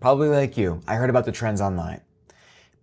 Probably like you, I heard about the trends online.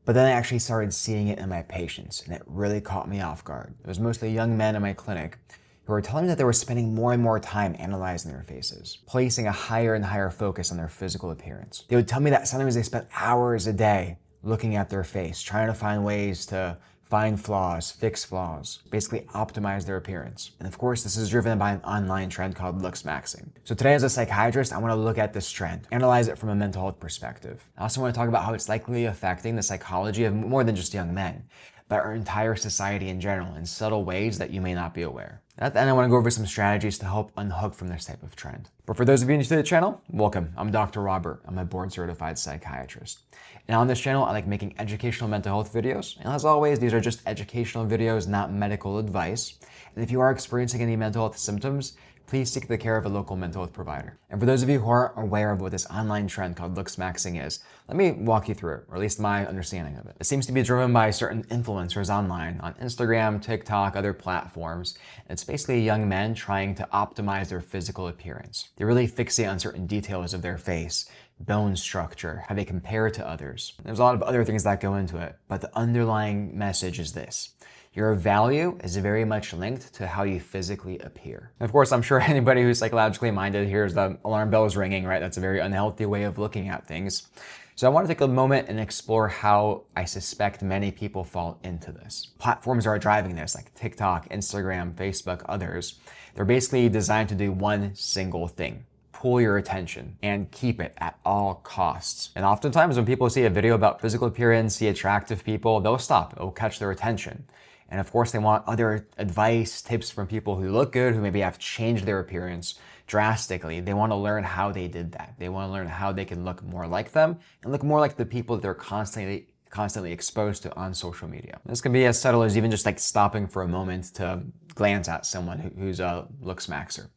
But then I actually started seeing it in my patients, and it really caught me off guard. It was mostly young men in my clinic who were telling me that they were spending more and more time analyzing their faces, placing a higher and higher focus on their physical appearance. They would tell me that sometimes they spent hours a day looking at their face, trying to find ways to find flaws, fix flaws, basically optimize their appearance. And of course, this is driven by an online trend called Looksmaxxing. So today as a psychiatrist, I want to look at this trend, analyze it from a mental health perspective. I also want to talk about how it's likely affecting the psychology of more than just young men, but our entire society in general in subtle ways that you may not be aware. At the end, I want to go over some strategies to help unhook from this type of trend. But for those of you new to the channel, welcome. I'm Dr. Robert. I'm a board-certified psychiatrist. And on this channel, I like making educational mental health videos. And as always, these are just educational videos, not medical advice. And if you are experiencing any mental health symptoms, please seek the care of a local mental health provider. And for those of you who aren't aware of what this online trend called Looksmaxxing is, let me walk you through it, or at least my understanding of it. It seems to be driven by certain influencers online, on Instagram, TikTok, other platforms. And it's basically young men trying to optimize their physical appearance. They really fixate on certain details of their face, bone structure, how they compare to others. There's a lot of other things that go into it, but the underlying message is this. Your value is very much linked to how you physically appear. Of course, I'm sure anybody who's psychologically minded hears the alarm bells ringing, right? That's a very unhealthy way of looking at things. So I want to take a moment and explore how I suspect many people fall into this. Platforms are driving this, like TikTok, Instagram, Facebook, others. They're basically designed to do one single thing. Pull your attention and keep it at all costs. And oftentimes when people see a video about physical appearance, see attractive people, they'll stop, it'll catch their attention. And of course they want other advice, tips from people who look good, who maybe have changed their appearance drastically. They want to learn how they did that. They want to learn how they can look more like them and look more like the people that they're constantly exposed to on social media. This can be as subtle as even just like stopping for a moment to glance at someone who's a looksmaxer.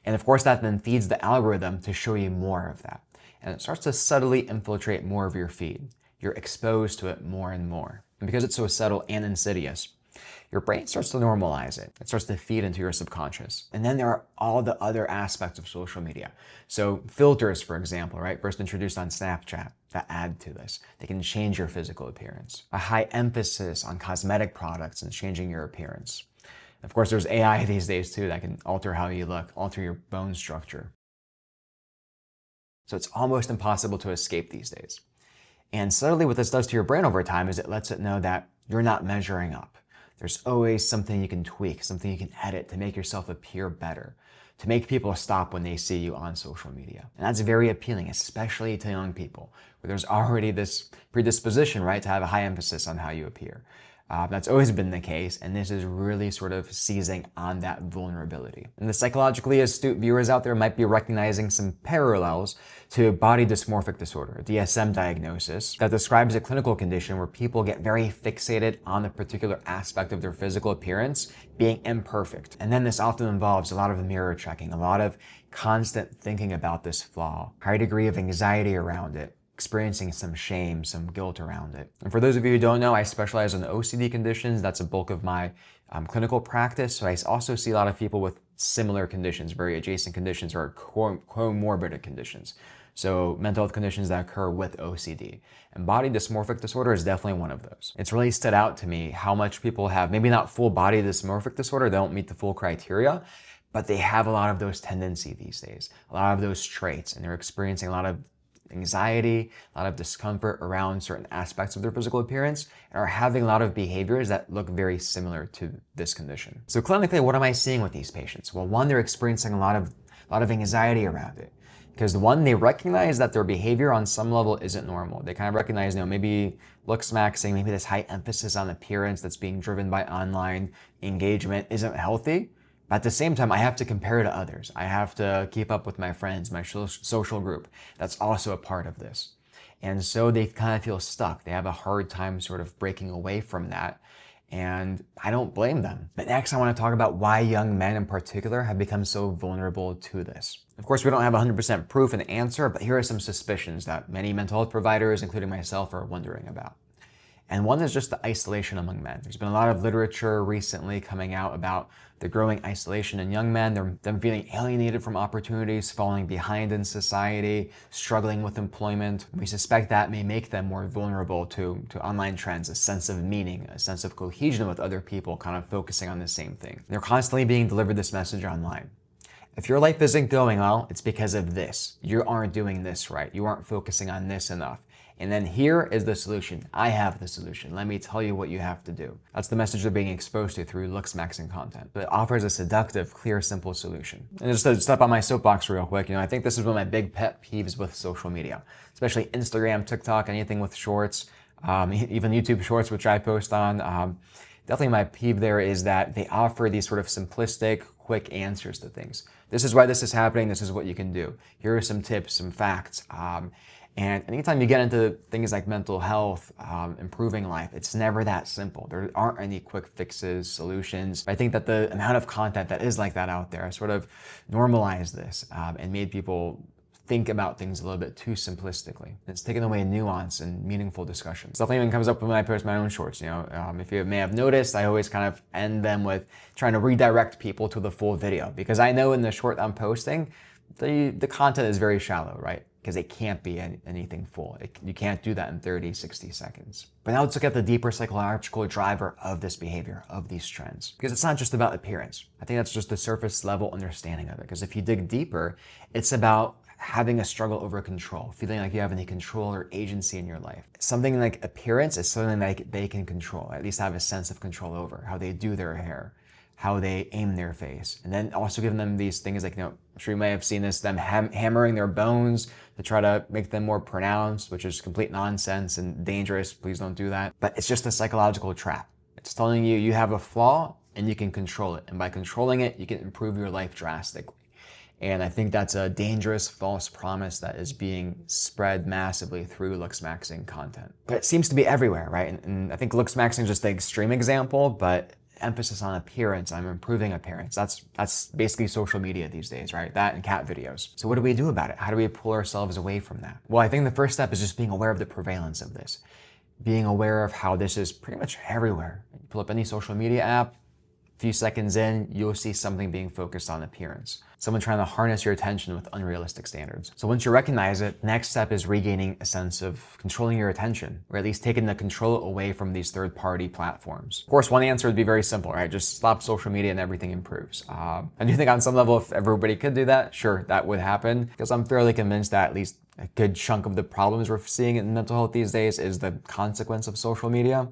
And of course that then feeds the algorithm to show you more of that. And it starts to subtly infiltrate more of your feed. You're exposed to it more and more. And because it's so subtle and insidious, your brain starts to normalize it. It starts to feed into your subconscious. And then there are all the other aspects of social media. So filters, for example, right? First introduced on Snapchat that add to this. They can change your physical appearance. A high emphasis on cosmetic products and changing your appearance. Of course, there's AI these days too that can alter how you look, alter your bone structure. So it's almost impossible to escape these days. And subtly what this does to your brain over time is it lets it know that you're not measuring up. There's always something you can tweak, something you can edit to make yourself appear better, to make people stop when they see you on social media. And that's very appealing, especially to young people, where there's already this predisposition, right, to have a high emphasis on how you appear. That's always been the case, and this is really sort of seizing on that vulnerability. And the psychologically astute viewers out there might be recognizing some parallels to body dysmorphic disorder, a DSM diagnosis, that describes a clinical condition where people get very fixated on a particular aspect of their physical appearance being imperfect. And then this often involves a lot of mirror checking, a lot of constant thinking about this flaw, high degree of anxiety around it, experiencing some shame, some guilt around it. And for those of you who don't know, I specialize in OCD conditions. That's a bulk of my clinical practice. So I also see a lot of people with similar conditions, very adjacent conditions or comorbid conditions. So mental health conditions that occur with OCD. And body dysmorphic disorder is definitely one of those. It's really stood out to me how much people have, maybe not full body dysmorphic disorder, they don't meet the full criteria, but they have a lot of those tendencies these days, a lot of those traits, and they're experiencing a lot of anxiety, a lot of discomfort around certain aspects of their physical appearance, and are having a lot of behaviors that look very similar to this condition. So clinically, what am I seeing with these patients? Well, one, they're experiencing a lot of anxiety around it. Because one, they recognize that their behavior on some level isn't normal. They kind of recognize, maybe looksmaxxing, maybe this high emphasis on appearance that's being driven by online engagement isn't healthy. But at the same time, I have to compare to others. I have to keep up with my friends, my social group. That's also a part of this. And so they kind of feel stuck. They have a hard time sort of breaking away from that. And I don't blame them. But next, I want to talk about why young men in particular have become so vulnerable to this. Of course, we don't have 100% proof and answer, but here are some suspicions that many mental health providers, including myself, are wondering about. And one is just the isolation among men. There's been a lot of literature recently coming out about the growing isolation in young men, them feeling alienated from opportunities, falling behind in society, struggling with employment. We suspect that may make them more vulnerable to online trends, a sense of meaning, a sense of cohesion with other people, kind of focusing on the same thing. They're constantly being delivered this message online. If your life isn't going well, it's because of this. You aren't doing this right. You aren't focusing on this enough. And then here is the solution. I have the solution. Let me tell you what you have to do. That's the message they're being exposed to through Looksmaxxing content. But it offers a seductive, clear, simple solution. And just to step on my soapbox real quick, I think this is one of my big pet peeves with social media, especially Instagram, TikTok, anything with shorts, even YouTube shorts, which I post on. Definitely my peeve there is that they offer these sort of simplistic, quick answers to things. This is why this is happening. This is what you can do. Here are some tips, some facts. And anytime you get into things like mental health, improving life, it's never that simple. There aren't any quick fixes, solutions. I think that the amount of content that is like that out there sort of normalized this and made people think about things a little bit too simplistically. It's taken away nuance and meaningful discussion. Stuff even comes up when I post my own shorts. If you may have noticed, I always kind of end them with trying to redirect people to the full video, because I know in the short I'm posting, the content is very shallow, right? Because it can't be anything full. You can't do that in 30, 60 seconds. But now let's look at the deeper psychological driver of this behavior, of these trends. Because it's not just about appearance. I think that's just the surface level understanding of it. Because if you dig deeper, it's about having a struggle over control, feeling like you have any control or agency in your life. Something like appearance is something like they can control, at least have a sense of control over, how they do their hair, how they aim their face. And then also giving them these things like, I'm sure you may have seen this, them hammering their bones to try to make them more pronounced, which is complete nonsense and dangerous. Please don't do that. But it's just a psychological trap. It's telling you you have a flaw and you can control it. And by controlling it, you can improve your life drastically. And I think that's a dangerous false promise that is being spread massively through Looksmaxxing content. But it seems to be everywhere, right? And I think Looksmaxxing is just the extreme example, but emphasis on appearance, on improving appearance. That's basically social media these days, right? That and cat videos. So what do we do about it? How do we pull ourselves away from that? Well, I think the first step is just being aware of the prevalence of this. Being aware of how this is pretty much everywhere. You pull up any social media app, a few seconds in, you'll see something being focused on appearance. Someone trying to harness your attention with unrealistic standards. So once you recognize it, next step is regaining a sense of controlling your attention, or at least taking the control away from these third-party platforms. Of course, one answer would be very simple, right? Just stop social media and everything improves. I do think on some level, if everybody could do that, sure, that would happen, because I'm fairly convinced that at least a good chunk of the problems we're seeing in mental health these days is the consequence of social media.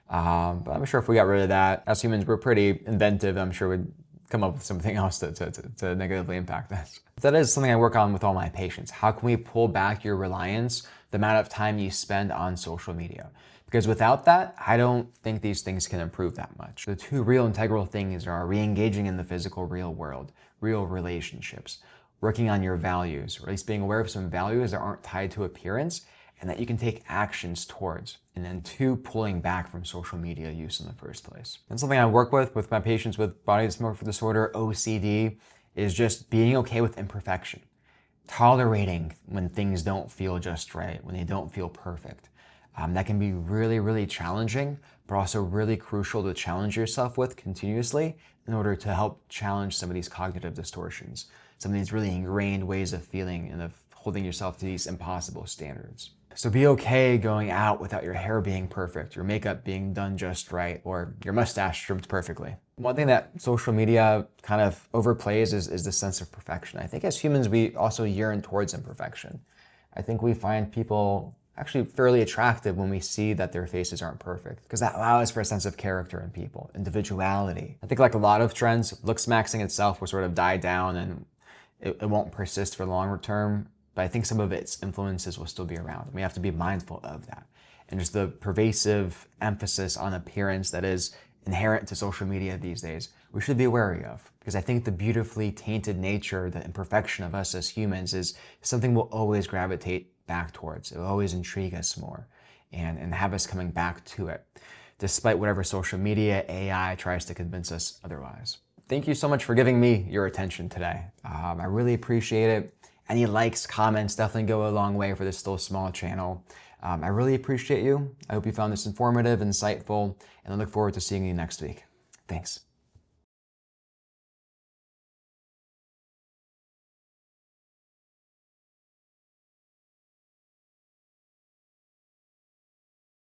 But I'm sure if we got rid of that, as humans, we're pretty inventive. I'm sure we'd come up with something else to negatively impact us. That is something I work on with all my patients. How can we pull back your reliance, the amount of time you spend on social media? Because without that, I don't think these things can improve that much. The two real integral things are re-engaging in the physical real world, real relationships, working on your values, or at least being aware of some values that aren't tied to appearance and that you can take actions towards. And then two, pulling back from social media use in the first place. And something I work with my patients with body dysmorphia disorder, OCD, is just being okay with imperfection. Tolerating when things don't feel just right, when they don't feel perfect. That can be really, really challenging, but also really crucial to challenge yourself with continuously in order to help challenge some of these cognitive distortions, some of these really ingrained ways of feeling and of holding yourself to these impossible standards. So be okay going out without your hair being perfect, your makeup being done just right, or your mustache trimmed perfectly. One thing that social media kind of overplays is the sense of perfection. I think as humans, we also yearn towards imperfection. I think we find people actually fairly attractive when we see that their faces aren't perfect, because that allows for a sense of character in people, individuality. I think like a lot of trends, Looksmaxxing itself will sort of die down and it won't persist for the longer term. But I think some of its influences will still be around. We have to be mindful of that. And just the pervasive emphasis on appearance that is inherent to social media these days, we should be wary of. Because I think the beautifully tainted nature, the imperfection of us as humans is something we'll always gravitate back towards. It will always intrigue us more and have us coming back to it, despite whatever social media, AI tries to convince us otherwise. Thank you so much for giving me your attention today. I really appreciate it. Any likes, comments definitely go a long way for this still small channel. I really appreciate you. I hope you found this informative, insightful, and I look forward to seeing you next week. Thanks.